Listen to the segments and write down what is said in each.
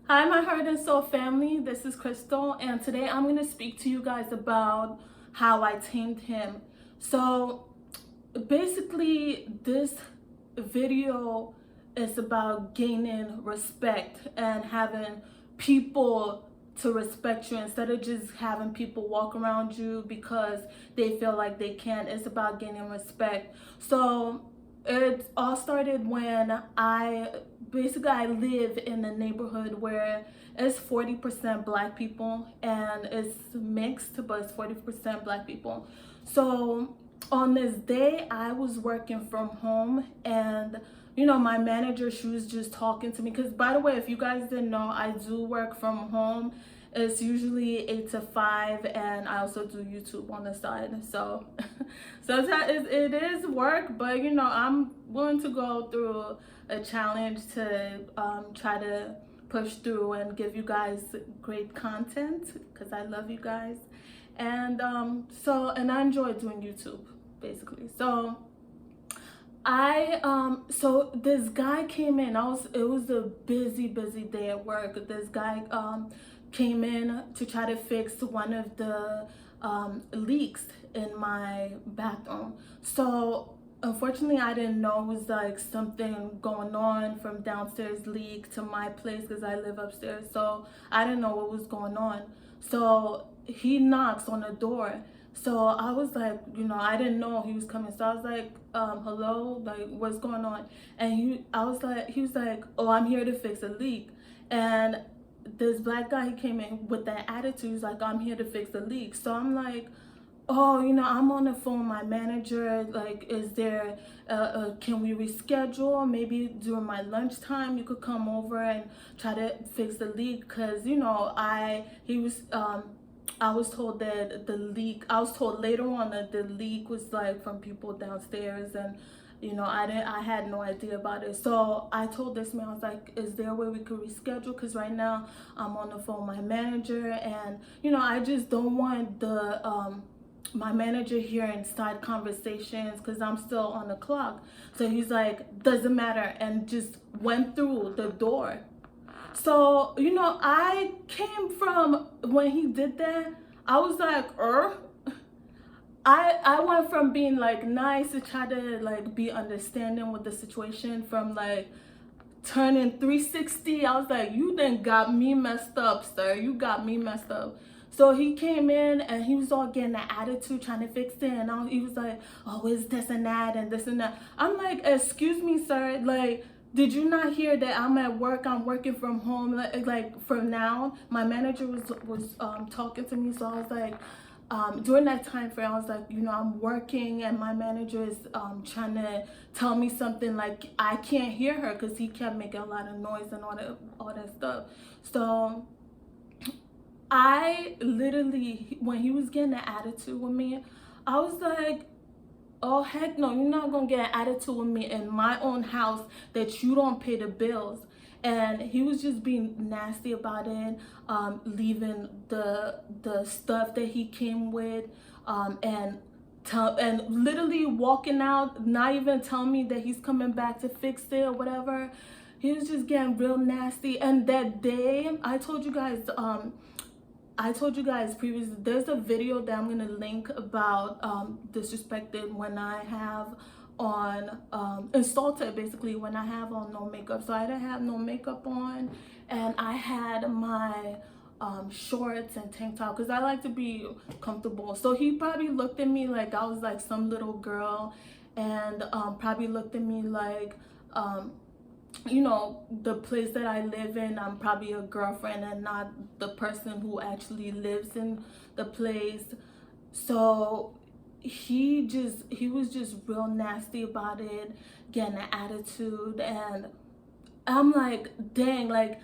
Hi, my heart and soul family. This is Crystal, and today I'm going to speak to you guys about how I tamed him. So, basically, this video is about gaining respect and having people to respect you instead of just having people walk around you because they feel like they can. It's about gaining respect. So, it all started when I live in a neighborhood where it's 40% black people and it's mixed, but it's 40% black people. So on this day I was working from home, and my manager, she was just talking to me because, by the way, if you guys didn't know, I do work from home. It's usually 8 to 5, and I also do YouTube on the side. So sometimes it is work, but I'm willing to go through a challenge to try to push through and give you guys great content because I love you guys. And and I enjoy doing YouTube basically. So this guy came in. It was a busy day at work. This guy came in to try to fix one of the leaks in my bathroom. So unfortunately, I didn't know it was like something going on from downstairs leak to my place because I live upstairs. So I didn't know what was going on. So he knocks on the door. So I was like, I didn't know he was coming. So I was like, hello, like, what's going on? And he was like, oh, I'm here to fix a leak. And this black guy, he came in with that attitude. He's like, I'm here to fix a leak. So I'm like, oh, I'm on the phone with my manager. Like, is there, can we reschedule? Maybe during my lunchtime, you could come over and try to fix the leak. Cause I was told that I was told later on that the leak was like from people downstairs, and I had no idea about it. So I told this man, I was like, is there a way we could reschedule? Because right now I'm on the phone with my manager, and I just don't want my manager hearing side conversations because I'm still on the clock. So he's like, doesn't matter, and just went through the door. So, I came from, when he did that, I was like, I went from being like nice to try to like be understanding with the situation, from like turning 360. I was like, you done got me messed up, sir. You got me messed up. So he came in and he was all getting an attitude trying to fix it, and he was like, oh, it's this and that and this and that. I'm like, excuse me, sir, like, did you not hear that I'm at work? I'm working from home. Like for now, my manager was talking to me, so I was like, during that time frame, I was like, I'm working, and my manager is trying to tell me something. Like, I can't hear her because he kept making a lot of noise and all that stuff. So I literally, when he was getting an attitude with me, I was like, oh, heck no, you're not gonna get an attitude with me in my own house that you don't pay the bills. And he was just being nasty about it, leaving the stuff that he came with, and literally walking out, not even telling me that he's coming back to fix it or whatever. He was just getting real nasty. And that day, I told you guys previously, there's a video that I'm gonna link about disrespected when I have on insulted, basically, when I have on no makeup. So I didn't have no makeup on, and I had my shorts and tank top because I like to be comfortable. So he probably looked at me like I was like some little girl, and probably looked at me like the place that I live in, I'm probably a girlfriend and not the person who actually lives in the place. So he was just real nasty about it, getting an attitude, and I'm like, dang, like,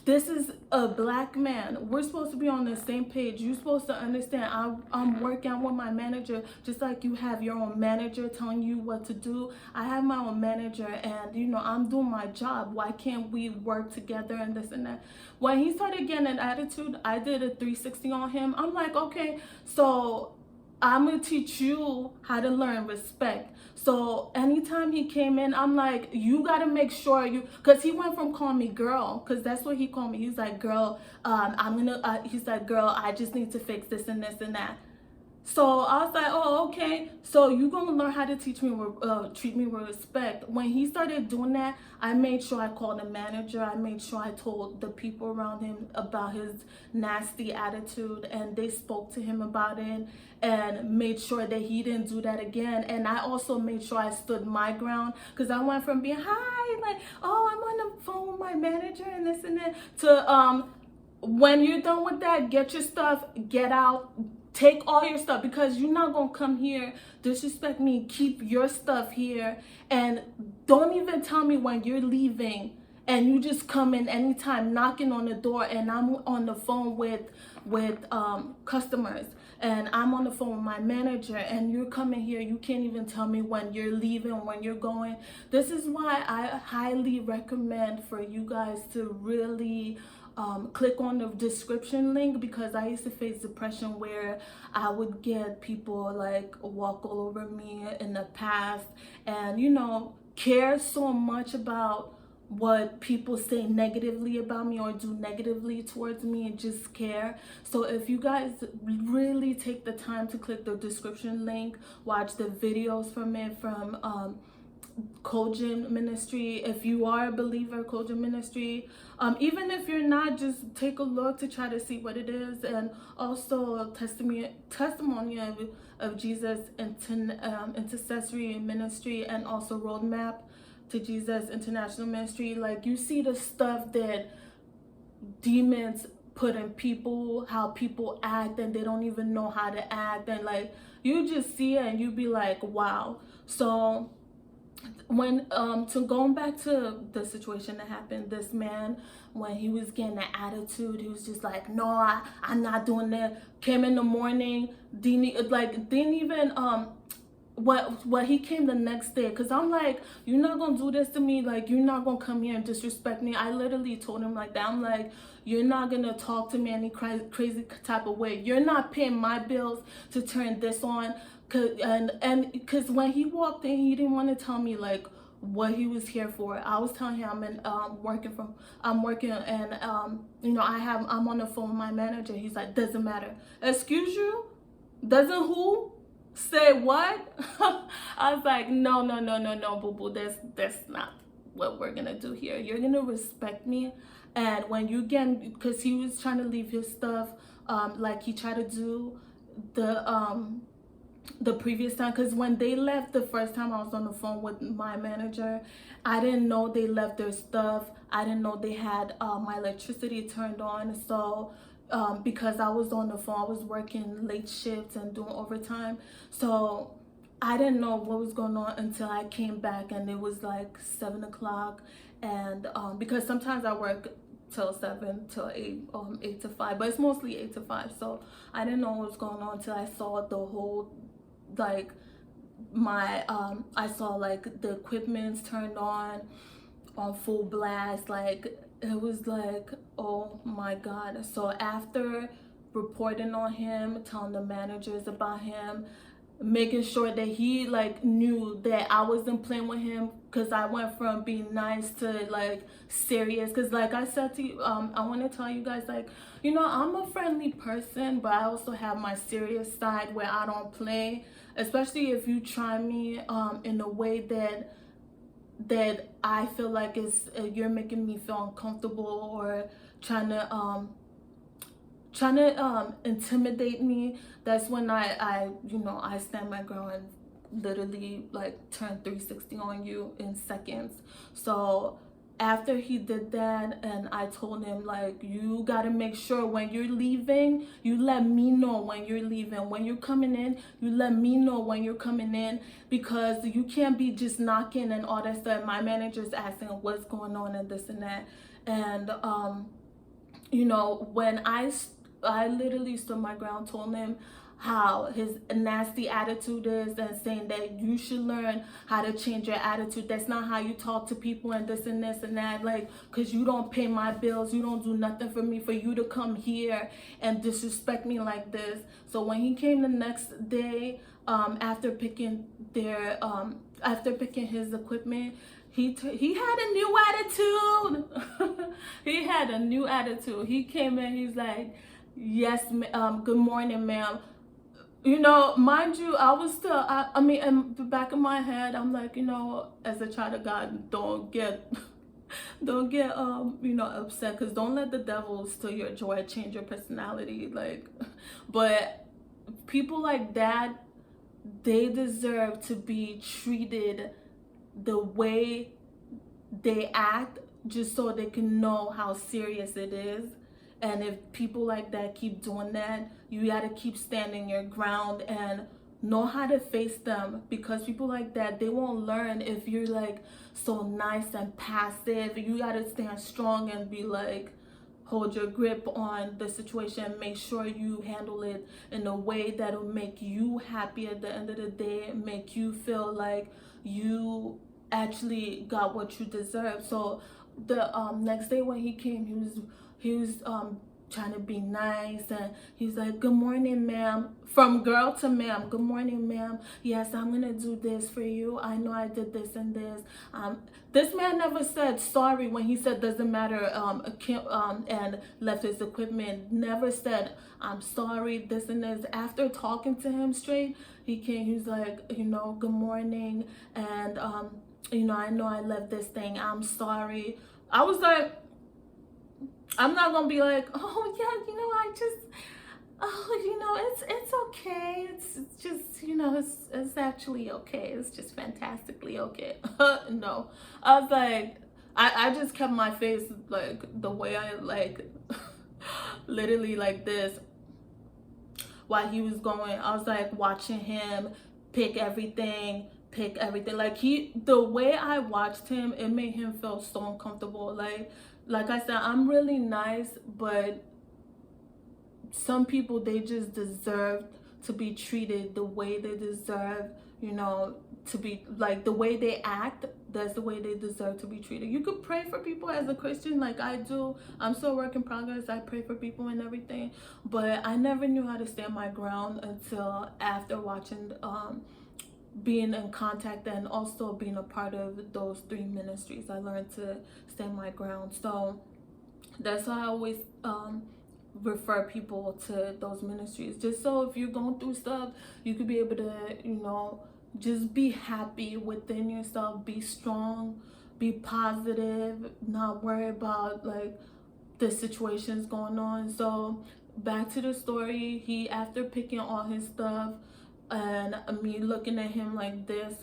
this is a black man. We're supposed to be on the same page. You're supposed to understand. I'm working with my manager, just like you have your own manager telling you what to do. I have my own manager, and I'm doing my job. Why can't we work together and this and that? When he started getting an attitude, I did a 360 on him. I'm like, okay, so I'm gonna teach you how to learn respect. So anytime he came in, I'm like, you gotta make sure you, cause he went from calling me girl, cause that's what he called me. He's like, girl, he's like, girl, I just need to fix this and this and that. So I was like, oh, okay. So you gonna learn how to treat me with respect. When he started doing that, I made sure I called the manager. I made sure I told the people around him about his nasty attitude, and they spoke to him about it and made sure that he didn't do that again. And I also made sure I stood my ground, because I went from being hi, like, oh, I'm on the phone with my manager and this and that, to when you're done with that, get your stuff, get out, take all your stuff, because you're not gonna come here, disrespect me, keep your stuff here, and don't even tell me when you're leaving, and you just come in anytime knocking on the door, and I'm on the phone with customers, and I'm on the phone with my manager, and you're coming here, you can't even tell me when you're leaving, when you're going. This is why I highly recommend for you guys to really click on the description link, because I used to face depression where I would get people like walk all over me in the past, and care so much about what people say negatively about me or do negatively towards me, and just care. So if you guys really take the time to click the description link, watch the videos from it, from Kojin Ministry. If you are a believer, Kojin Ministry. Even if you're not, just take a look to try to see what it is. And also testimony of Jesus intercessory ministry, and also roadmap to Jesus International Ministry. Like, you see the stuff that demons put in people, how people act, and they don't even know how to act, and like, you just see it and you be like, wow. So when to going back to the situation that happened, this man, when he was getting that attitude, he was just like, no, I'm not doing that. Came in the morning, didn't even what he came the next day, because I'm like, you're not gonna do this to me, like, you're not gonna come here and disrespect me. I literally told him like that. I'm like, you're not gonna talk to me any crazy type of way. You're not paying my bills to turn this on. Because when he walked in, he didn't want to tell me like what he was here for. I was telling him I'm working, and I'm on the phone with my manager. He's like, doesn't matter. Excuse you? Doesn't who? Say what? I was like, no, boo boo. That's not what we're gonna do here. You're gonna respect me, and when you get, because he was trying to leave his stuff, like he tried to do the previous time, because when they left the first time I was on the phone with my manager, I didn't know they left their stuff. I didn't know they had my electricity turned on. So because I was on the phone, I was working late shifts and doing overtime, so I didn't know what was going on until I came back, and it was like 7 o'clock. And because sometimes I work till 7 till 8, 8 to 5, but it's mostly 8 to 5. So I didn't know what was going on until I saw the whole, like, I saw like the equipment's turned on full blast. Like, it was like, oh my god. So after reporting on him, telling the managers about him, making sure that he like knew that I wasn't playing with him, because I went from being nice to like serious. Because like I said to you, I want to tell you guys, like, I'm a friendly person, but I also have my serious side where I don't play, especially if you try me in a way that I feel like you're making me feel uncomfortable, or trying to intimidate me. That's when I stand my ground and literally like turn 360 on you in seconds. So after he did that, and I told him like, you gotta make sure when you're leaving, you let me know when you're leaving. When you're coming in, you let me know when you're coming in, because you can't be just knocking and all that stuff. My manager's asking what's going on and this and that. And when I literally stood my ground, told him how his nasty attitude is, and saying that you should learn how to change your attitude. That's not how you talk to people, and this and this and that, like, because you don't pay my bills, you don't do nothing for me, for you to come here and disrespect me like this. So when he came the next day, after picking his equipment, he had a new attitude. He had a new attitude. He came in, he's like, yes, good morning, ma'am. You know, mind you, I was still, I mean, in the back of my head, I'm like, you know, as a child of God, don't get, you know, upset, because don't let the devil steal your joy, change your personality, like, but people like that, they deserve to be treated the way they act, just so they can know how serious it is. And if people like that keep doing that, you gotta keep standing your ground and know how to face them, because people like that, they won't learn if you're like so nice and passive. You gotta stand strong and be like, hold your grip on the situation, make sure you handle it in a way that'll make you happy at the end of the day, make you feel like you actually got what you deserve. So the next day when he came, he was trying to be nice, and he's like, good morning, ma'am, from girl to ma'am. Good morning, ma'am. Yes, I'm gonna do this for you. I know I did this and this. This man never said sorry when he said doesn't matter, and left his equipment. Never said I'm sorry, this and this. After talking to him straight, he came, he was like, you know, good morning, and you know I left this thing, I'm sorry. I was like, I'm not gonna be like, oh yeah, you know, you know, it's okay. It's just, you know, it's actually okay. It's just fantastically okay. No, I was like, I just kept my face like the way I like, literally like this, while he was going. I was like watching him pick everything. Like the way I watched him, it made him feel so uncomfortable. Like I said, I'm really nice, but some people, they just deserve to be treated the way they deserve, you know, to be like the way they act. That's the way they deserve to be treated. You could pray for people as a Christian, like I do. I'm still a work in progress. I pray for people and everything, but I never knew how to stand my ground until after watching being in contact and also being a part of those 3 ministries. I learned to stand my ground. So that's why I always refer people to those ministries, just so if you're going through stuff, you could be able to, you know, just be happy within yourself, be strong, be positive, not worry about like the situations going on. So back to the story, he, after picking all his stuff and me looking at him like this,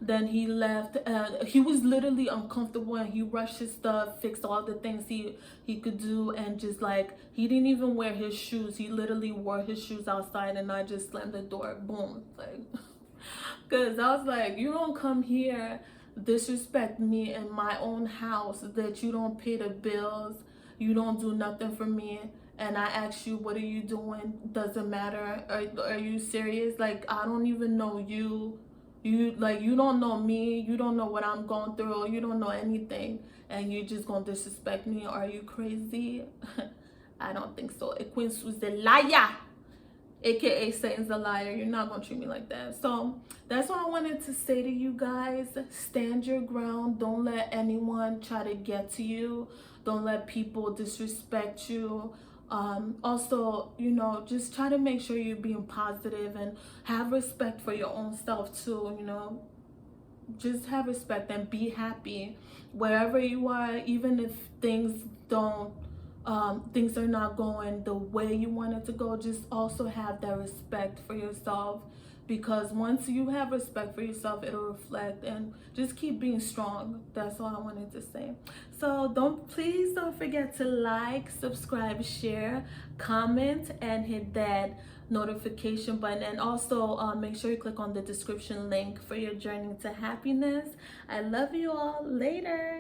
then he left. He was literally uncomfortable, and he rushed his stuff, fixed all the things he could do, and just like, he didn't even wear his shoes. He literally wore his shoes outside, and I just slammed the door, boom, like, because I was like, you don't come here disrespect me in my own house, that you don't pay the bills, you don't do nothing for me, and I ask you, what are you doing? Doesn't matter. Are you serious? Like, I don't even know you. You don't know me, you don't know what I'm going through, you don't know anything, and you just gonna disrespect me? Are you crazy? I don't think so. Queen Sue's the liar, aka Satan's a liar. You're not gonna treat me like that. So that's what I wanted to say to you guys. Stand your ground. Don't let anyone try to get to you. Don't let people disrespect you. Also, you know, just try to make sure you're being positive and have respect for your own self too. You know, just have respect and be happy wherever you are, even if things are not going the way you want it to go. Just also have that respect for yourself, because once you have respect for yourself, it'll reflect. And just keep being strong. That's all I wanted to say. So please don't forget to like, subscribe, share, comment, and hit that notification button. And also make sure you click on the description link for your journey to happiness. I love you all. Later.